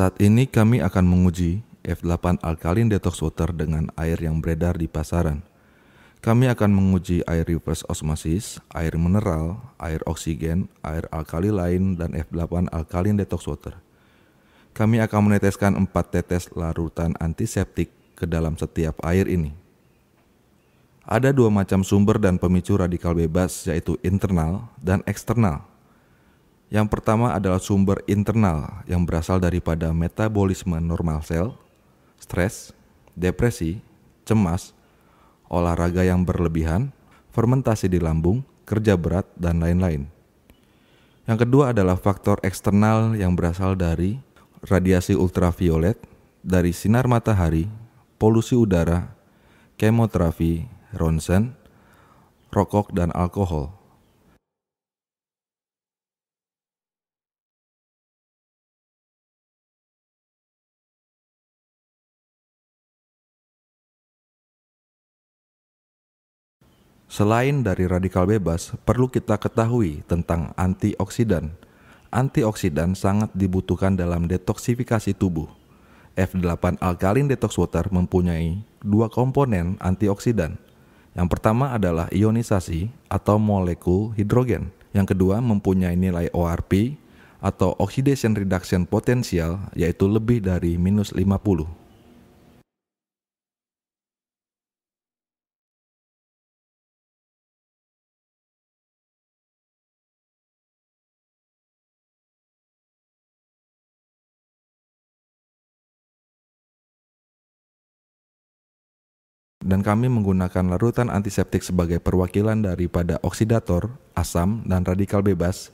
Saat ini kami akan menguji F8 Alkaline Detox Water dengan air yang beredar di pasaran. Kami akan menguji air reverse osmosis, air mineral, air oksigen, air alkali lain, dan F8 Alkaline Detox Water. Kami akan meneteskan 4 tetes larutan antiseptik ke dalam setiap air ini. Ada 2 macam sumber dan pemicu radikal bebas, yaitu internal dan eksternal. Yang pertama adalah sumber internal yang berasal daripada metabolisme normal sel, stres, depresi, cemas, olahraga yang berlebihan, fermentasi di lambung, kerja berat, dan lain-lain. Yang kedua adalah faktor eksternal yang berasal dari radiasi ultraviolet, dari sinar matahari, polusi udara, kemoterapi, ronsen, rokok, dan alkohol. Selain dari radikal bebas, perlu kita ketahui tentang antioksidan. Antioksidan sangat dibutuhkan dalam detoksifikasi tubuh. F8 Alkaline Detox Water mempunyai 2 komponen antioksidan. Yang pertama adalah ionisasi atau molekul hidrogen. Yang kedua mempunyai nilai ORP atau Oxidation Reduction Potential, yaitu lebih dari -50. Dan kami menggunakan larutan antiseptik sebagai perwakilan daripada oksidator, asam, dan radikal bebas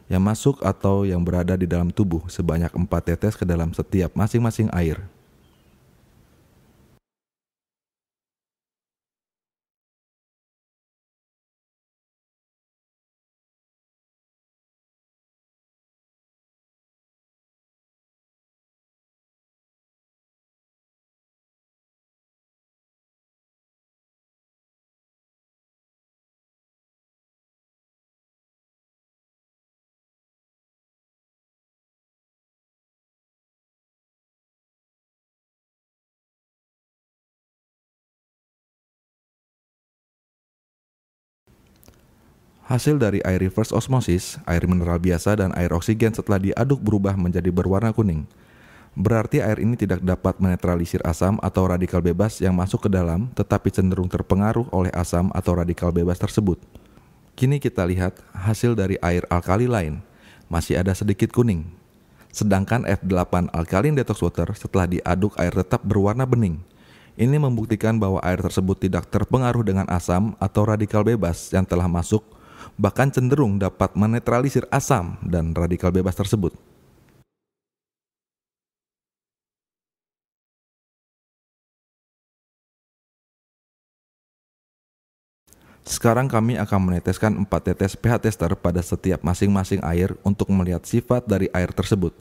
yang masuk atau yang berada di dalam tubuh sebanyak 4 tetes ke dalam setiap masing-masing air. Hasil dari air reverse osmosis, air mineral biasa, dan air oksigen setelah diaduk berubah menjadi berwarna kuning. Berarti air ini tidak dapat menetralisir asam atau radikal bebas yang masuk ke dalam, tetapi cenderung terpengaruh oleh asam atau radikal bebas tersebut. Kini kita lihat hasil dari air alkali lain, masih ada sedikit kuning. Sedangkan F8 Alkaline Detox Water setelah diaduk air tetap berwarna bening. Ini membuktikan bahwa air tersebut tidak terpengaruh dengan asam atau radikal bebas yang telah masuk, bahkan cenderung dapat menetralisir asam dan radikal bebas tersebut. Sekarang kami akan meneteskan 4 tetes pH tester pada setiap masing-masing air untuk melihat sifat dari air tersebut.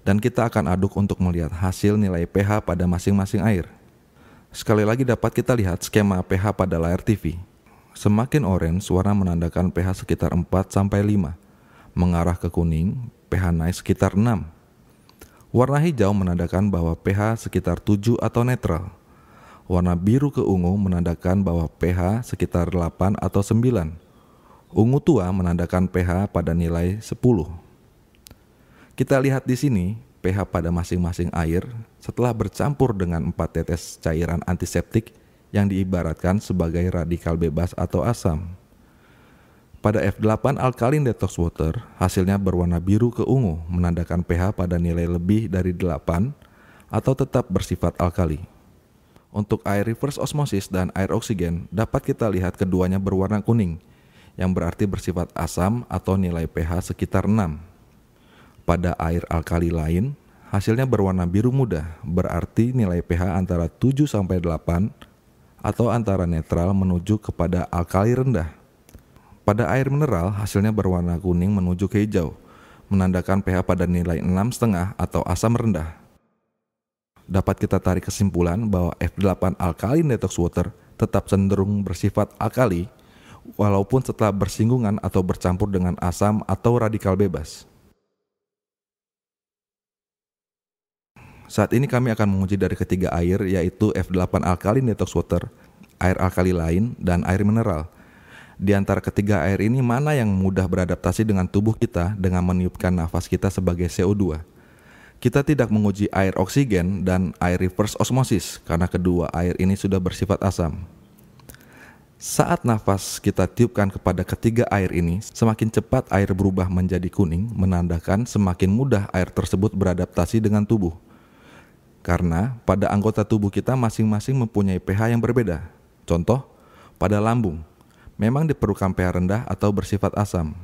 Dan kita akan aduk untuk melihat hasil nilai pH pada masing-masing air. Sekali lagi dapat kita lihat skema pH pada layar TV. Semakin orange, warna menandakan pH sekitar 4-5. Mengarah ke kuning, pH naik sekitar 6. Warna hijau menandakan bahwa pH sekitar 7 atau netral. Warna biru ke ungu menandakan bahwa pH sekitar 8 atau 9. Ungu tua menandakan pH pada nilai 10. Kita lihat di sini pH pada masing-masing air setelah bercampur dengan 4 tetes cairan antiseptik yang diibaratkan sebagai radikal bebas atau asam. Pada F8 Alkaline Detox Water, hasilnya berwarna biru ke ungu menandakan pH pada nilai lebih dari 8 atau tetap bersifat alkali. Untuk air reverse osmosis dan air oksigen, dapat kita lihat keduanya berwarna kuning, yang berarti bersifat asam atau nilai pH sekitar 6. Pada air alkali lain, hasilnya berwarna biru muda, berarti nilai pH antara 7-8 atau antara netral menuju kepada alkali rendah. Pada air mineral, hasilnya berwarna kuning menuju ke hijau, menandakan pH pada nilai 6,5 atau asam rendah. Dapat kita tarik kesimpulan bahwa F8 Alkaline Detox Water tetap cenderung bersifat alkali, walaupun setelah bersinggungan atau bercampur dengan asam atau radikal bebas. Saat ini kami akan menguji dari ketiga air, yaitu F8 Alkaline Detox Water, air alkali lain, dan air mineral. Di antara ketiga air ini, mana yang mudah beradaptasi dengan tubuh kita dengan meniupkan nafas kita sebagai CO2? Kita tidak menguji air oksigen dan air reverse osmosis karena kedua air ini sudah bersifat asam. Saat nafas kita tiupkan kepada ketiga air ini, semakin cepat air berubah menjadi kuning, menandakan semakin mudah air tersebut beradaptasi dengan tubuh. Karena pada anggota tubuh kita masing-masing mempunyai pH yang berbeda. Contoh, pada lambung, memang diperlukan pH rendah atau bersifat asam.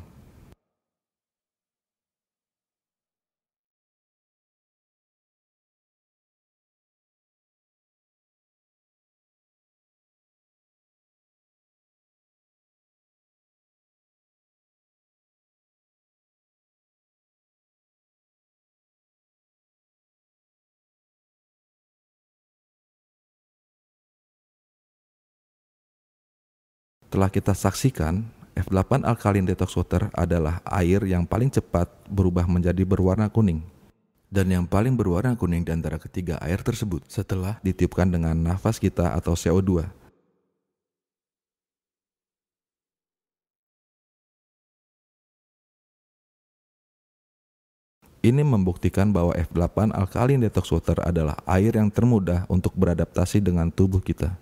Telah kita saksikan, F8 Alkaline Detox Water adalah air yang paling cepat berubah menjadi berwarna kuning. Dan yang paling berwarna kuning di antara ketiga air tersebut setelah ditiupkan dengan nafas kita atau CO2. Ini membuktikan bahwa F8 Alkaline Detox Water adalah air yang termudah untuk beradaptasi dengan tubuh kita.